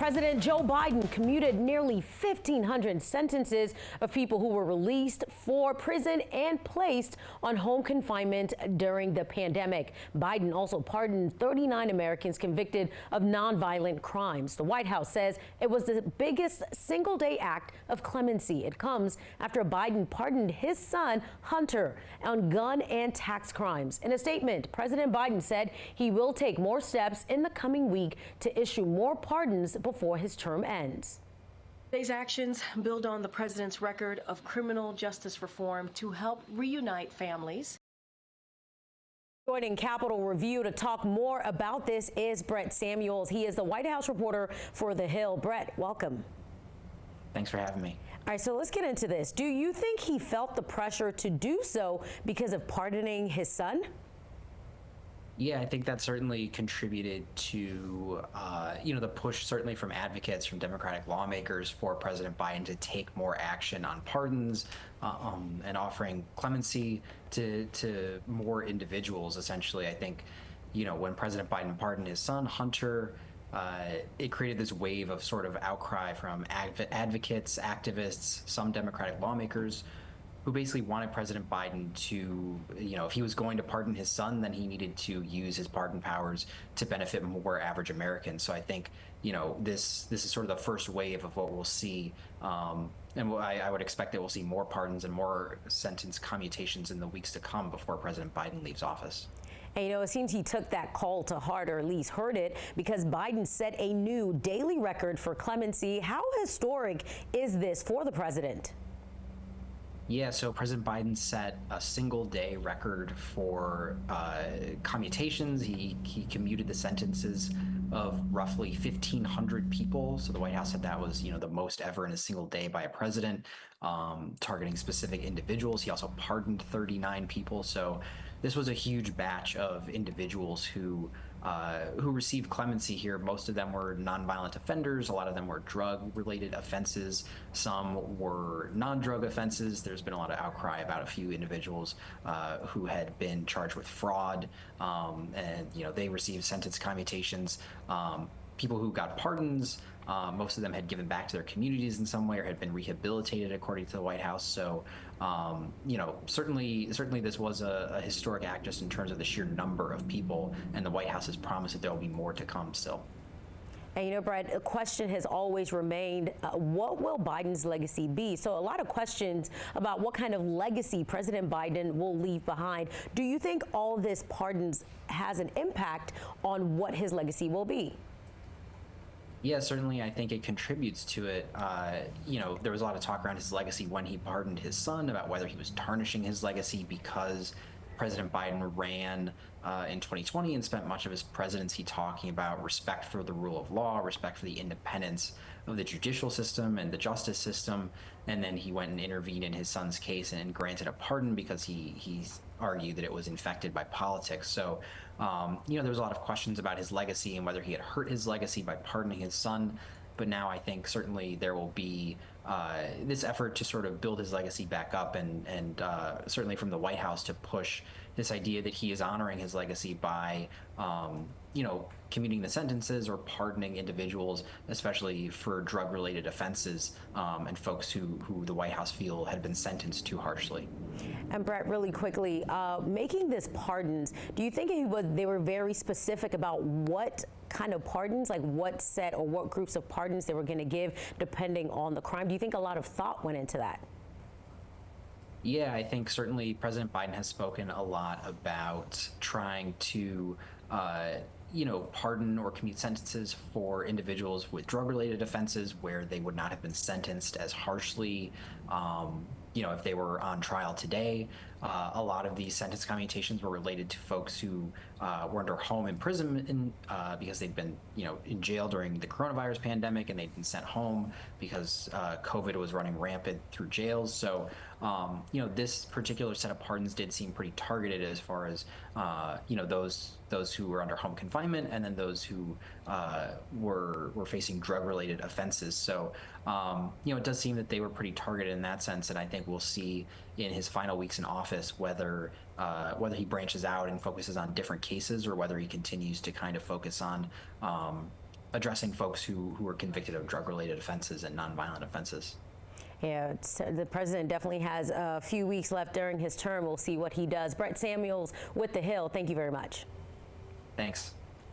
President Joe Biden commuted nearly 1,500 sentences of people who were released for prison and placed on home confinement during the pandemic. Biden also pardoned 39 Americans convicted of nonviolent crimes. The White House says it was the biggest single-day act of clemency. It comes after Biden pardoned his son, Hunter, on gun and tax crimes. In a statement, President Biden said he will take more steps in the coming week to issue more pardons before his term ends. Today's actions build on the president's record of criminal justice reform to help reunite families. Joining Capitol Review to talk more about this is Brett Samuels. He is the White House reporter for The Hill. Brett, welcome. Thanks for having me. All right, so let's get into this. Do you think he felt the pressure to do so because of pardoning his son? Yeah, I think that certainly contributed to, the push certainly from advocates, from Democratic lawmakers for President Biden to take more action on pardons and offering clemency to more individuals. Essentially, I think, when President Biden pardoned his son, Hunter, it created this wave of sort of outcry from advocates, activists, some Democratic lawmakers who basically wanted President Biden to, if he was going to pardon his son, then he needed to use his pardon powers to benefit more average Americans. So I think, this is sort of the first wave of what we'll see. And I would expect that we'll see more pardons and more sentence commutations in the weeks to come before President Biden leaves office. And, it seems he took that call to heart, or at least heard it, because Biden set a new daily record for clemency. How historic is this for the president? Yeah, so President Biden set a single-day record for commutations. He commuted the sentences of roughly 1,500 people. So the White House said that was, the most ever in a single day by a president, targeting specific individuals. He also pardoned 39 people. So this was a huge batch of individuals who received clemency here. Most of them were nonviolent offenders. A lot of them were drug-related offenses. Some were non-drug offenses. There's been a lot of outcry about a few individuals who had been charged with fraud, and they received sentence commutations. People who got pardons, most of them had given back to their communities in some way or had been rehabilitated, according to the White House. So, certainly this was a historic act just in terms of the sheer number of people, and the White House has promised that there will be more to come still. And Brad, a question has always remained, what will Biden's legacy be? So a lot of questions about what kind of legacy President Biden will leave behind. Do you think all this pardons has an impact on what his legacy will be? Yeah, certainly I think it contributes to it. There was a lot of talk around his legacy when he pardoned his son about whether he was tarnishing his legacy because President Biden ran in 2020 and spent much of his presidency talking about respect for the rule of law, respect for the independence of the judicial system and the justice system. And then he went and intervened in his son's case and granted a pardon because he argued that it was infected by politics. So, there was a lot of questions about his legacy and whether he had hurt his legacy by pardoning his son. But now I think certainly there will be this effort to sort of build his legacy back up, and certainly from the White House to push this idea that he is honoring his legacy by, commuting the sentences or pardoning individuals, especially for drug-related offenses, and folks who the White House feel had been sentenced too harshly. And Brett, really quickly, making this pardons, do you think they were very specific about what kind of pardons, like what set or what groups of pardons they were going to give depending on the crime? Do you think a lot of thought went into that? Yeah, I think certainly President Biden has spoken a lot about trying to pardon or commute sentences for individuals with drug-related offenses where they would not have been sentenced as harshly, if they were on trial today. A lot of these sentence commutations were related to folks who were under home imprisonment because they'd been, in jail during the coronavirus pandemic, and they'd been sent home because COVID was running rampant through jails. So, this particular set of pardons did seem pretty targeted as far as, those who were under home confinement, and then those who were facing drug-related offenses. So, it does seem that they were pretty targeted in that sense, and I think we'll see in his final weeks in office whether he branches out and focuses on different cases, or whether he continues to kind of focus on addressing folks who were convicted of drug-related offenses and nonviolent offenses. Yeah, the president definitely has a few weeks left during his term. We'll see what he does. Brett Samuels with The Hill, thank you very much. Thanks.